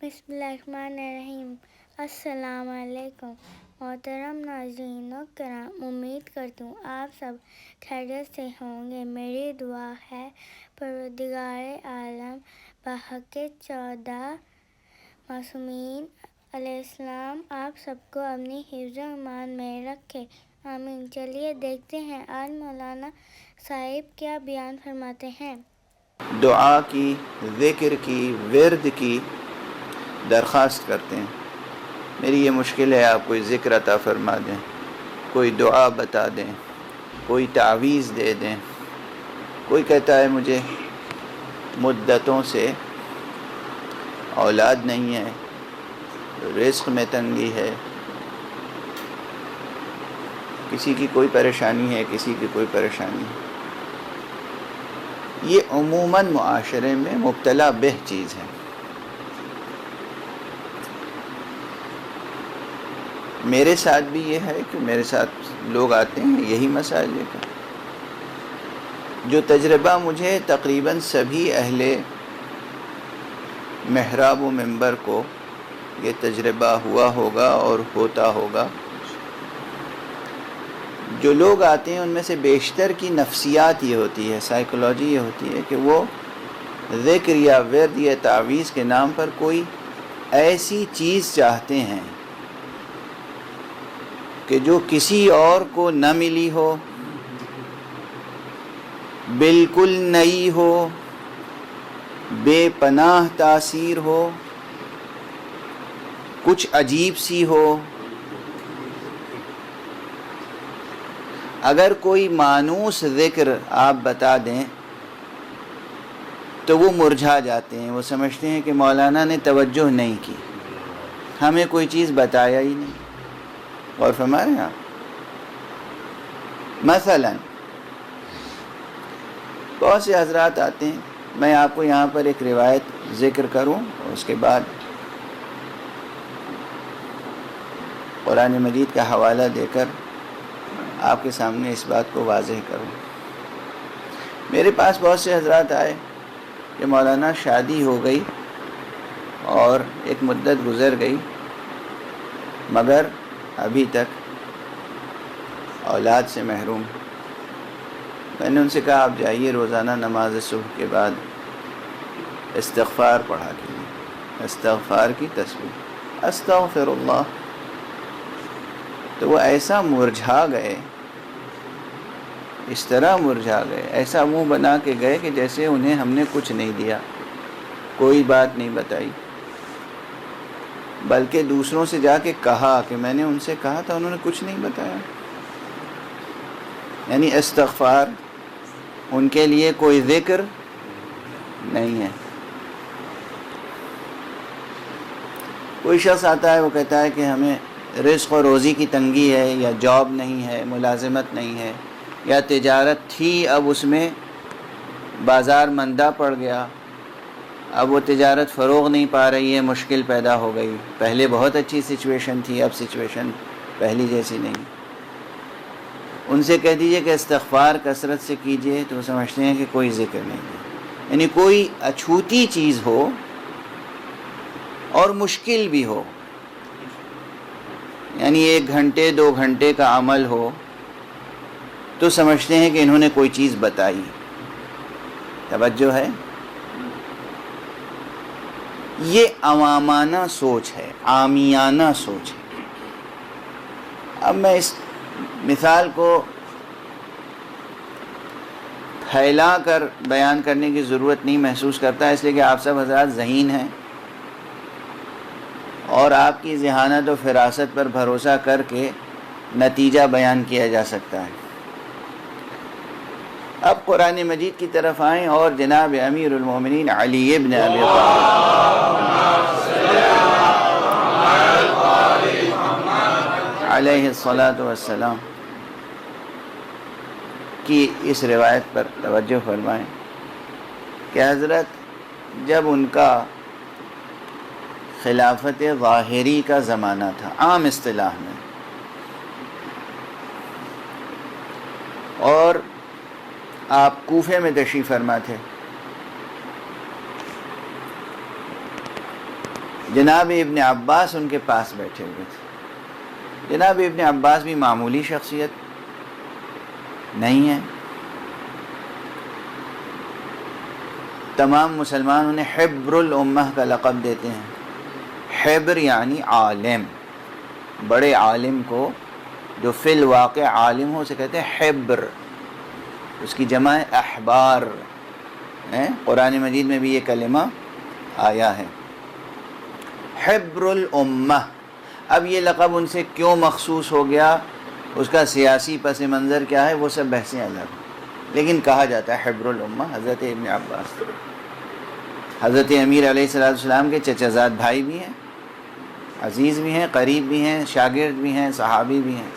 بسم اللہ الرحمن الرحیم۔ السلام علیکم محترم ناظرین و کرام، امید کرتی ہوں آپ سب خیریت سے ہوں گے۔ میری دعا ہے پروردگار عالم بحق 14 معصومین علیہ السلام آپ سب کو اپنی حفظ و امان میں رکھے، آمین۔ چلیے دیکھتے ہیں آج مولانا صاحب کیا بیان فرماتے ہیں۔ دعا کی، ذکر کی، ورد کی درخواست کرتے ہیں۔ میری یہ مشکل ہے، آپ کوئی ذکر عطا فرما دیں، کوئی دعا بتا دیں، کوئی تعویذ دے دیں۔ کوئی کہتا ہے مجھے مدتوں سے اولاد نہیں ہے، رزق میں تنگی ہے، کسی کی کوئی پریشانی ہے، کسی کی کوئی پریشانی ہے۔ یہ عموماً معاشرے میں مبتلا بہ چیز ہے۔ میرے ساتھ بھی یہ ہے کہ میرے ساتھ لوگ آتے ہیں یہی مسائل لے کر۔ جو تجربہ مجھے تقریباً سبھی اہل محراب و منبر کو یہ تجربہ ہوا ہوگا اور ہوتا ہوگا، جو لوگ آتے ہیں ان میں سے بیشتر کی نفسیات یہ ہوتی ہے، سائیکولوجی یہ ہوتی ہے کہ وہ ذکر یا ورد یا تعویذ کے نام پر کوئی ایسی چیز چاہتے ہیں کہ جو کسی اور کو نہ ملی ہو، بالکل نئی ہو، بے پناہ تاثیر ہو، کچھ عجیب سی ہو۔ اگر کوئی مانوس ذکر آپ بتا دیں تو وہ مرجھا جاتے ہیں، وہ سمجھتے ہیں کہ مولانا نے توجہ نہیں کی، ہمیں کوئی چیز بتایا ہی نہیں۔ غور فرما رہے ہیں آپ؟ مثلا بہت سے حضرات آتے ہیں، میں آپ کو یہاں پر ایک روایت ذکر کروں اور اس کے بعد قرآن مجید کا حوالہ دے کر آپ کے سامنے اس بات کو واضح کروں۔ میرے پاس بہت سے حضرات آئے کہ مولانا شادی ہو گئی اور ایک مدت گزر گئی مگر ابھی تک اولاد سے محروم۔ میں نے ان سے کہا آپ جائیے روزانہ نماز صبح کے بعد استغفار پڑھا کیجیے، استغفار کی تسبیح، استغفر اللہ۔ تو وہ ایسا مرجھا گئے، اس طرح مرجھا گئے، ایسا منہ بنا کے گئے کہ جیسے انہیں ہم نے کچھ نہیں دیا، کوئی بات نہیں بتائی، بلکہ دوسروں سے جا کے کہا کہ میں نے ان سے کہا تھا انہوں نے کچھ نہیں بتایا۔ یعنی استغفار ان کے لیے کوئی ذکر نہیں ہے۔ کوئی شخص آتا ہے وہ کہتا ہے کہ ہمیں رزق و روزی کی تنگی ہے، یا جاب نہیں ہے، ملازمت نہیں ہے، یا تجارت تھی اب اس میں بازار مندہ پڑ گیا، اب وہ تجارت فروغ نہیں پا رہی ہے، مشکل پیدا ہو گئی، پہلے بہت اچھی سچویشن تھی اب سچویشن پہلی جیسی نہیں۔ ان سے کہہ دیجئے کہ استغفار کثرت سے کیجئے، تو وہ سمجھتے ہیں کہ کوئی ذکر نہیں ہے۔ یعنی کوئی اچھوتی چیز ہو اور مشکل بھی ہو، یعنی 1 گھنٹے 2 گھنٹے کا عمل ہو تو سمجھتے ہیں کہ انہوں نے کوئی چیز بتائی۔ توجہ ہے؟ یہ عوامانہ سوچ ہے، عامیانہ سوچ ہے۔ اب میں اس مثال کو پھیلا کر بیان کرنے کی ضرورت نہیں محسوس کرتا، اس لیے کہ آپ سب حضرات ذہین ہیں اور آپ کی ذہانت و فراست پر بھروسہ کر کے نتیجہ بیان کیا جا سکتا ہے۔ اب قرآن مجید کی طرف آئیں اور جناب امیر المومنین علی ابن ابی طالب علیہ الصلاۃ والسلام کی اس روایت پر توجہ فرمائیں کہ حضرت جب ان کا خلافت ظاہری کا زمانہ تھا، عام اصطلاح میں، اور آپ کوفے میں تشریف فرما تھے، جناب ابن عباس ان کے پاس بیٹھے ہوئے تھے۔ جناب ابن عباس بھی معمولی شخصیت نہیں ہے، تمام مسلمان انہیں حبر الامہ کا لقب دیتے ہیں۔ حبر یعنی عالم، بڑے عالم کو جو فی الواقع عالم ہو اسے کہتے ہیں حبر، اس کی جمع ہے احبار، قرآن مجید میں بھی یہ کلمہ آیا ہے، حبر الامہ۔ اب یہ لقب ان سے کیوں مخصوص ہو گیا، اس کا سیاسی پس منظر کیا ہے، وہ سب بحثیں الگ ہیں، لیکن کہا جاتا ہے حبر الامہ حضرت ابن عباس۔ حضرت امیر علیہ السلام کے چچا زاد بھائی بھی ہیں، عزیز بھی ہیں، قریب بھی ہیں، شاگرد بھی ہیں، صحابی بھی ہیں۔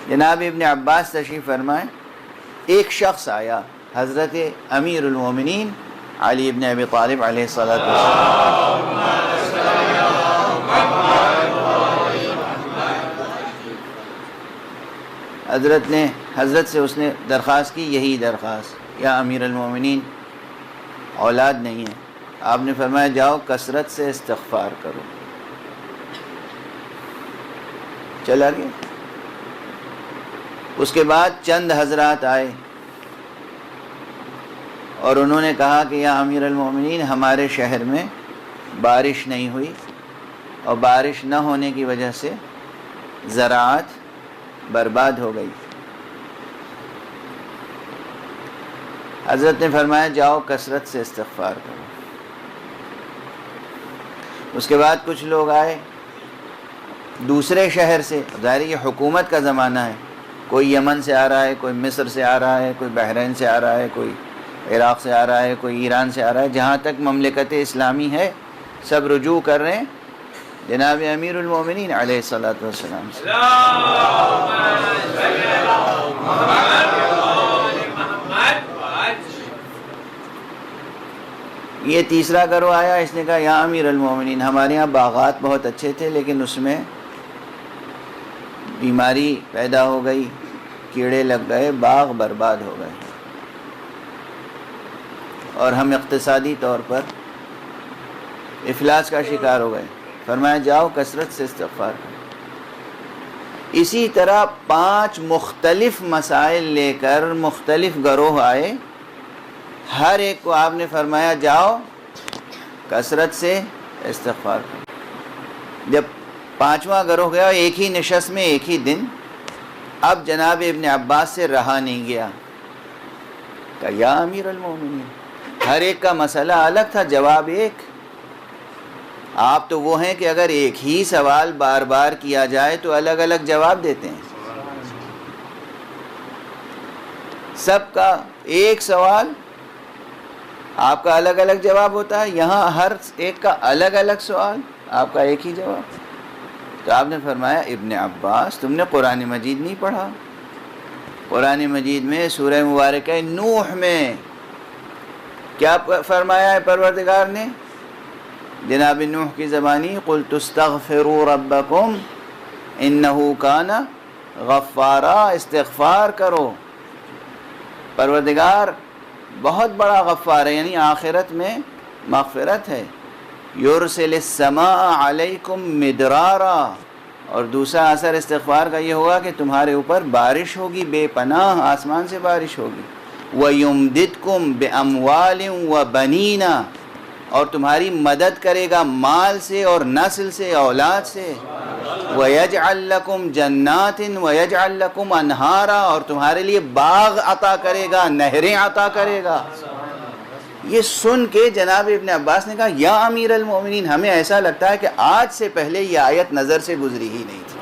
جناب ابن عباس تشریف فرمائے، ایک شخص آیا، حضرت امیر المومنین علی ابن ابی طالب علیہ السلام۔ حضرت سے اس نے درخواست کی، یہی درخواست، یا امیر المومنین اولاد نہیں ہے، آپ نے فرمایا جاؤ کثرت سے استغفار کرو۔ چلا گیا۔ اس کے بعد چند حضرات آئے اور انہوں نے کہا کہ یا امیر المومنین ہمارے شہر میں بارش نہیں ہوئی، اور بارش نہ ہونے کی وجہ سے زراعت برباد ہو گئی۔ حضرت نے فرمایا جاؤ کثرت سے استغفار کرو۔ اس کے بعد کچھ لوگ آئے دوسرے شہر سے، ظاہر یہ حکومت کا زمانہ ہے، کوئی یمن سے آ رہا ہے، کوئی مصر سے آ رہا ہے، کوئی بحرین سے آ رہا ہے، کوئی عراق سے آ رہا ہے، کوئی ایران سے آ رہا ہے، جہاں تک مملکت اسلامی ہے سب رجوع کر رہے ہیں جناب امیر المومنین علیہ الصلوۃ والسلام سے۔ یہ تیسرا گروہ آیا، اس نے کہا یا امیر المومنین ہمارے یہاں باغات بہت اچھے تھے لیکن اس میں بیماری پیدا ہو گئی، کیڑے لگ گئے، باغ برباد ہو گئے، اور ہم اقتصادی طور پر افلاس کا شکار ہو گئے۔ فرمایا جاؤ کثرت سے استغفار کرو۔ اسی طرح 5 مختلف مسائل لے کر مختلف گروہ آئے، ہر ایک کو آپ نے فرمایا جاؤ کثرت سے استغفار کرو۔ جب 5واں گروہ گیا ایک ہی نشست میں ایک ہی دن، اب جناب ابن عباس سے رہا نہیں گیا، کہا یا امیر المومنین، ہر ایک کا مسئلہ الگ تھا، جواب ایک۔ آپ تو وہ ہیں کہ اگر ایک ہی سوال بار بار کیا جائے تو الگ الگ جواب دیتے ہیں، سب کا ایک سوال آپ کا الگ الگ جواب ہوتا ہے، یہاں ہر ایک کا الگ الگ سوال، آپ کا ایک ہی جواب۔ تو آپ نے فرمایا ابن عباس تم نے قرآن مجید نہیں پڑھا؟ قرآن مجید میں سورہ مبارکہ نوح میں کیا فرمایا ہے پروردگار نے؟ جناب نوح کی زبانی قُلْتُ اسْتَغْفِرُوا رَبَّكُمْ إِنَّهُ كَانَ غفارا، استغفار کرو، پروردگار بہت بڑا غفار ہے، یعنی آخرت میں مغفرت ہے۔ یرسل السماء علیکم مدرارا، اور دوسرا اثر استغفار کا یہ ہوگا کہ تمہارے اوپر بارش ہوگی، بے پناہ آسمان سے بارش ہوگی۔ وَيُمْدِدْكُمْ بِأَمْوَالٍ وَبَنِينَ، اور تمہاری مدد کرے گا مال سے اور نسل سے، اولاد سے۔ وَيَجْعَلْ لَكُمْ جَنَّاتٍ وَيَجْعَلْ لَكُمْ أَنْهَارًا، اور تمہارے لیے باغ عطا کرے گا، نہریں عطا کرے گا۔ یہ سن کے جناب ابن عباس نے کہا یا امیر المومنین ہمیں ایسا لگتا ہے کہ آج سے پہلے یہ آیت نظر سے گزری ہی نہیں تھی۔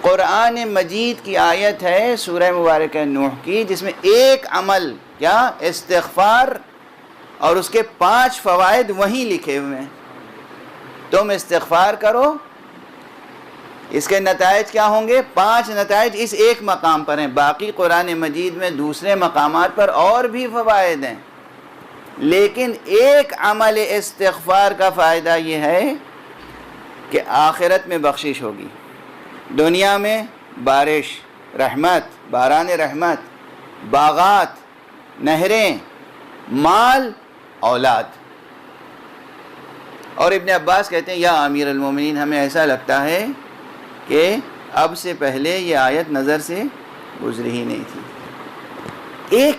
قرآن مجید کی آیت ہے سورہ مبارکہ نوح کی، جس میں ایک عمل کیا استغفار، اور اس کے 5 فوائد وہیں لکھے ہوئے ہیں۔ تم استغفار کرو، اس کے نتائج کیا ہوں گے؟ 5 نتائج اس ایک مقام پر ہیں، باقی قرآن مجید میں دوسرے مقامات پر اور بھی فوائد ہیں، لیکن ایک عمل استغفار کا فائدہ یہ ہے کہ آخرت میں بخشش ہوگی، دنیا میں بارش، رحمت، باران رحمت، باغات، نہریں، مال، اولاد۔ اور ابن عباس کہتے ہیں یا امیر المومنین ہمیں ایسا لگتا ہے کہ اب سے پہلے یہ آیت نظر سے گزری ہی نہیں تھی۔ ایک